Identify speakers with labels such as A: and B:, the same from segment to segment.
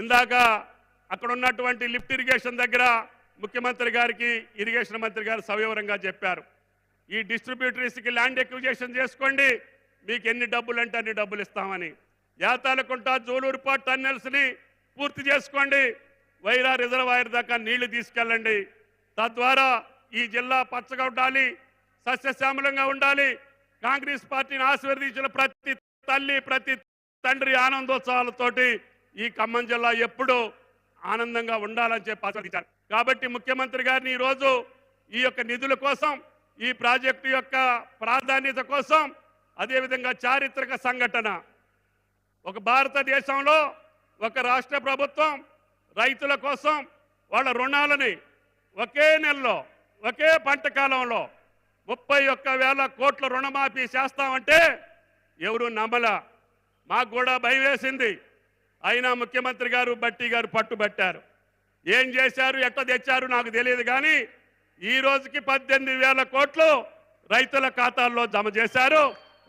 A: ఇందాక అక్కడ ఉన్నటువంటి లిఫ్ట్ ఇరిగేషన్ దగ్గర ముఖ్యమంత్రి గారికి ఇరిగేషన్ మంత్రి గారు సవివరంగా చెప్పారు. ఈ డిస్ట్రిబ్యూటరీస్కి ల్యాండ్ ఎక్విజిషన్ చేసుకోండి, మీకు ఎన్ని డబ్బులు అంటే అన్ని డబ్బులు ఇస్తామని. యాతాలకుంట జూలూరుపాటు టన్నెల్స్ని పూర్తి చేసుకోండి, వైరా రిజర్వాయర్ దాకా నీళ్లు తీసుకెళ్ళండి. తద్వారా ఈ జిల్లా పచ్చగా ఉండాలి, సస్యశ్యామలంగా ఉండాలి. కాంగ్రెస్ పార్టీని ఆశీర్వదించిన ప్రతి తల్లి ప్రతి తండ్రి ఆనందోత్సవాలతోటి ఈ ఖమ్మం జిల్లా ఎప్పుడూ ఆనందంగా ఉండాలని చెప్పి ఆశీర్వదించారు. కాబట్టి ముఖ్యమంత్రి గారిని ఈరోజు ఈ యొక్క నిధుల కోసం, ఈ ప్రాజెక్టు యొక్క ప్రాధాన్యత కోసం, అదేవిధంగా చారిత్రక సంఘటన, ఒక భారతదేశంలో ఒక రాష్ట్ర ప్రభుత్వం రైతుల కోసం వాళ్ళ రుణాలని ఒకే నెలలో ఒకే పంట కాలంలో 31,000 కోట్ల రుణమాఫీ చేస్తామంటే ఎవరు నమ్మల. మాకు కూడా భయం వేసింది. అయినా ముఖ్యమంత్రి గారు బట్టి గారు పట్టుబట్టారు. ఏం చేశారు, ఎట్లా తెచ్చారు నాకు తెలియదు, కానీ ఈ రోజుకి 18,000 కోట్లు రైతుల ఖాతాల్లో జమ చేశారు.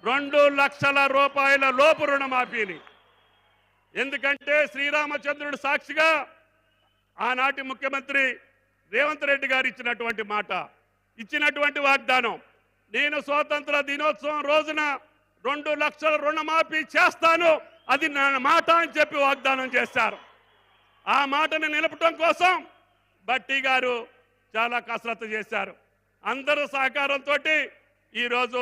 A: 2 లక్షల రూపాయల లోపు రుణమాఫీని. ఎందుకంటే శ్రీరామచంద్రుడు సాక్షిగా ఆనాటి ముఖ్యమంత్రి రేవంత్ రెడ్డి గారు ఇచ్చినటువంటి మాట, ఇచ్చినటువంటి వాగ్దానం, నేను స్వాతంత్ర దినోత్సవం రోజున 2 లక్షల రుణమాఫీ చేస్తాను, అది నా మాట అని చెప్పి వాగ్దానం చేశారు. ఆ మాటను నిలపడం కోసం బట్టి గారు చాలా కసరత్తు చేశారు. అందరూ సహకారంతో ఈరోజు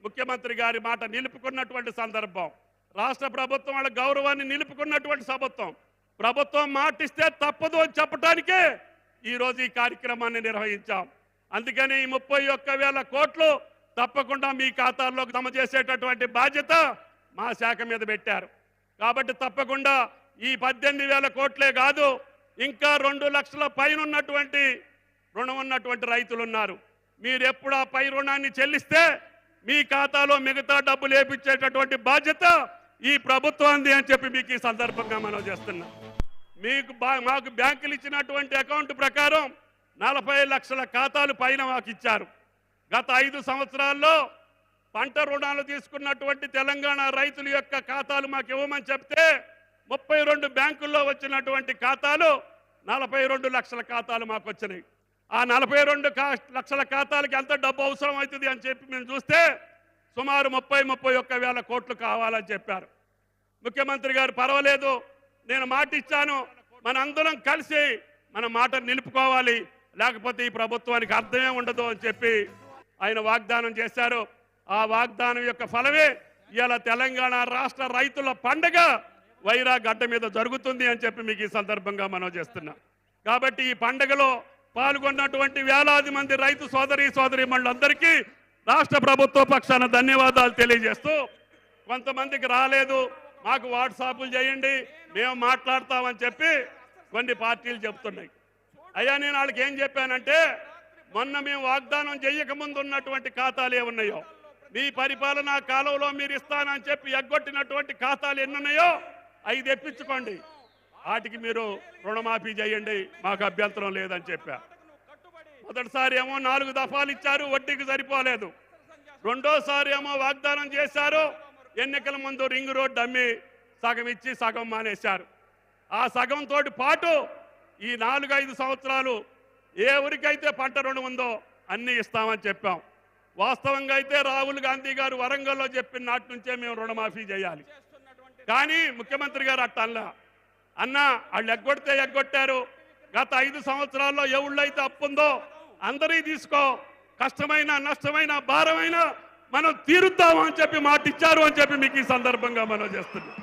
A: ముఖ్యమంత్రి గారి మాట నిలుపుకున్నటువంటి సందర్భం, రాష్ట్ర ప్రభుత్వం వాళ్ళ గౌరవాన్ని నిలుపుకున్నటువంటి ప్రభుత్వం మాటిస్తే తప్పదు అని చెప్పడానికే ఈరోజు ఈ కార్యక్రమాన్ని నిర్వహించాం. అందుకని ఈ 31,000 కోట్లు తప్పకుండా మీ ఖాతాల్లోకి జమ చేసేటటువంటి బాధ్యత మా శాఖ మీద పెట్టారు. కాబట్టి తప్పకుండా ఈ 18,000 కోట్లే కాదు, ఇంకా 2 లక్షల పైన ఉన్నటువంటి రుణం ఉన్నటువంటి రైతులు ఉన్నారు. మీరు ఎప్పుడు ఆ పై రుణాన్ని చెల్లిస్తే మీ ఖాతాలో మిగతా డబ్బులు వేపించేటటువంటి బాధ్యత ఈ ప్రభుత్వాన్ని అని చెప్పి మీకు ఈ సందర్భంగా మనం చేస్తున్నాం. మాకు బ్యాంకులు ఇచ్చినటువంటి అకౌంట్ ప్రకారం 40 లక్షల ఖాతాలు పైన మాకు ఇచ్చారు. గత 5 సంవత్సరాల్లో పంట రుణాలు తీసుకున్నటువంటి తెలంగాణ రైతుల యొక్క ఖాతాలు మాకు ఇవ్వమని చెప్తే 32 బ్యాంకుల్లో వచ్చినటువంటి ఖాతాలు 42 లక్షల ఖాతాలు మాకు వచ్చినాయి. ఆ 42 లక్షల ఖాతాలకి ఎంత డబ్బు అవసరం అవుతుంది అని చెప్పి మేము చూస్తే సుమారు 31,000 కోట్లు కావాలని చెప్పారు. ముఖ్యమంత్రి గారు పర్వాలేదు, నేను మాట ఇచ్చాను, మనందరం కలిసి మన మాట నిలుపుకోవాలి, లేకపోతే ఈ ప్రభుత్వానికి అర్థమే ఉండదు అని చెప్పి ఆయన వాగ్దానం చేశారు. ఆ వాగ్దానం యొక్క ఫలమే ఇవాళ తెలంగాణ రాష్ట్ర రైతుల పండుగ వైరా గడ్డ మీద జరుగుతుంది అని చెప్పి మీకు ఈ సందర్భంగా మనం చేస్తున్నాం. కాబట్టి ఈ పండుగలో పాల్గొన్నటువంటి వేలాది మంది రైతు సోదరీమణులందరికీ రాష్ట్ర ప్రభుత్వ పక్షాన ధన్యవాదాలు తెలియజేస్తూ, కొంతమందికి రాలేదు, మాకు వాట్సాప్లు చేయండి, మేము మాట్లాడతామని చెప్పి కొన్ని పార్టీలు చెప్తున్నాయి. అయ్యా నేను వాళ్ళకి ఏం చెప్పానంటే, మొన్న మేము వాగ్దానం చేయకముందు ఉన్నటువంటి ఖాతాలు ఏమున్నాయో, మీ పరిపాలనా కాలంలో మీరు ఇస్తానని చెప్పి ఎగ్గొట్టినటువంటి ఖాతాలు ఎన్నున్నాయో అవి తెప్పించుకోండి, వాటికి మీరు రుణమాఫీ చేయండి, మాకు అభ్యంతరం లేదని చెప్పా. మొదటిసారి ఏమో 4 దఫాలు ఇచ్చారు, వడ్డీకి సరిపోలేదు. రెండోసారి ఏమో వాగ్దానం చేశారు, ఎన్నికల ముందు రింగ్ రోడ్డు అమ్మి సగం ఇచ్చి సగం మానేశారు. ఆ సగంతో పాటు ఈ 4-5 సంవత్సరాలు ఏ ఊరికైతే పంట రుణం ఉందో అన్నీ ఇస్తామని చెప్పాం. వాస్తవంగా అయితే రాహుల్ గాంధీ గారు వరంగల్లో చెప్పిన నాటి నుంచే మేము రుణమాఫీ చేయాలి, కానీ ముఖ్యమంత్రి గారు అట్టల్లా అన్న వాళ్ళు ఎగ్గొట్టారు. గత 5 సంవత్సరాల్లో ఎవళ్ళైతే అప్పుందో అందరీ తీసుకో, కష్టమైన నష్టమైన భారమైన మనం తీరుద్దాము అని చెప్పి మాట ఇచ్చారు అని చెప్పి మీకు ఈ సందర్భంగా మనం చేస్తున్నాం.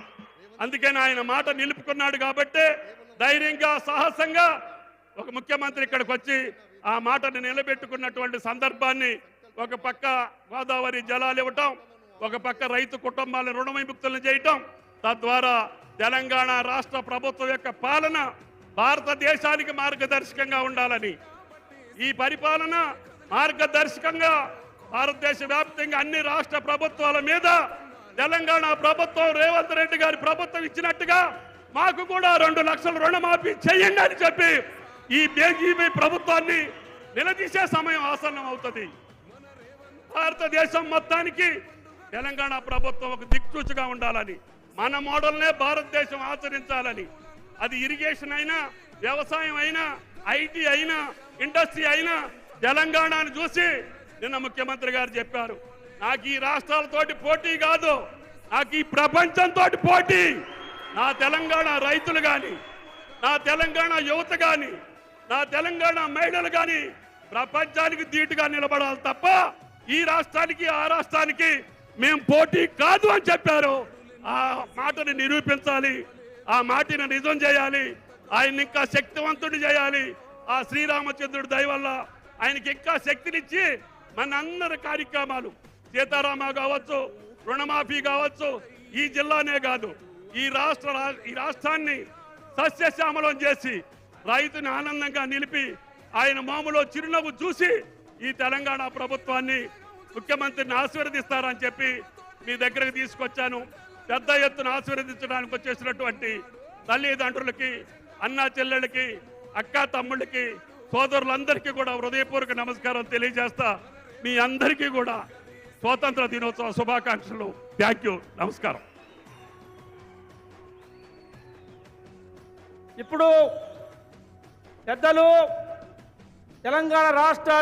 A: అందుకని ఆయన మాట నిలుపుకున్నాడు కాబట్టి ధైర్యంగా సాహసంగా ఒక ముఖ్యమంత్రి ఇక్కడికి వచ్చి ఆ మాటను నిలబెట్టుకున్నటువంటి సందర్భాన్ని, ఒక పక్క గోదావరి జలాలు ఇవ్వటం, ఒక పక్క రైతు కుటుంబాలను రుణ విముక్తులను చేయటం, తద్వారా తెలంగాణ రాష్ట్ర ప్రభుత్వం యొక్క పాలన భారతదేశానికి మార్గదర్శకంగా ఉండాలని, ఈ పరిపాలన మార్గదర్శకంగా భారతదేశ వ్యాప్తంగా అన్ని రాష్ట్ర ప్రభుత్వాల మీద తెలంగాణ ప్రభుత్వం రేవంత్ రెడ్డి గారి ప్రభుత్వం ఇచ్చినట్టుగా మాకు కూడా 2 లక్షల రుణమాఫీ చేయండి అని చెప్పి ఈ బీజేపీ ప్రభుత్వాన్ని నిలదీసే సమయం ఆసన్నం అవుతుంది. భారతదేశం మొత్తానికి తెలంగాణ ప్రభుత్వం ఒక దిక్సూచిగా ఉండాలని, మన మోడల్నే భారతదేశం ఆచరించాలని, అది ఇరిగేషన్ అయినా, వ్యవసాయం అయినా, ఐటీ అయినా, ఇండస్ట్రీ అయినా తెలంగాణను చూసి నిన్న ముఖ్యమంత్రి గారు చెప్పారు, నాకు ఈ రాష్ట్రాలతోటి పోటీ కాదు, నాకు ఈ ప్రపంచంతో పోటీ. నా తెలంగాణ రైతులు కానీ, నా తెలంగాణ యువత కానీ, నా తెలంగాణ మహిళలు కానీ ప్రపంచానికి ధీటుగా నిలబడాలి తప్ప ఈ రాష్ట్రానికి ఆ రాష్ట్రానికి మేము పోటీ కాదు అని చెప్పారు. ఆ మాటని నిరూపించాలి, ఆ మాటని నిజం చేయాలి, ఆయన ఇంకా శక్తివంతుడు చేయాలి. ఆ శ్రీరామచంద్రుడి దయ వల్ల ఆయనకి ఇంకా శక్తినిచ్చి మన అందరి కార్యక్రమాలు, సీతారామ కావచ్చు, రుణమాఫీ కావచ్చు, ఈ జిల్లానే కాదు ఈ రాష్ట్రాన్ని సస్యశ్యామలం చేసి రైతుని ఆనందంగా నిలిపి ఆయన మామూలు చిరునవ్వు చూసి ఈ తెలంగాణ ప్రభుత్వాన్ని, ముఖ్యమంత్రిని ఆశీర్వదిస్తారని చెప్పి మీ దగ్గరకు తీసుకొచ్చాను. పెద్ద ఎత్తున ఆశీర్వదించడానికి వచ్చేసినటువంటి తల్లిదండ్రులకి, అన్నా చెల్లెళ్ళకి, అక్క తమ్ముళ్ళకి, సోదరులందరికీ కూడా హృదయపూర్వక నమస్కారం తెలియజేస్తా. మీ అందరికీ కూడా స్వాతంత్ర దినోత్సవ శుభాకాంక్షలు. థ్యాంక్ యూ, నమస్కారం.
B: ఇప్పుడు పెద్దలు తెలంగాణ రాష్ట్ర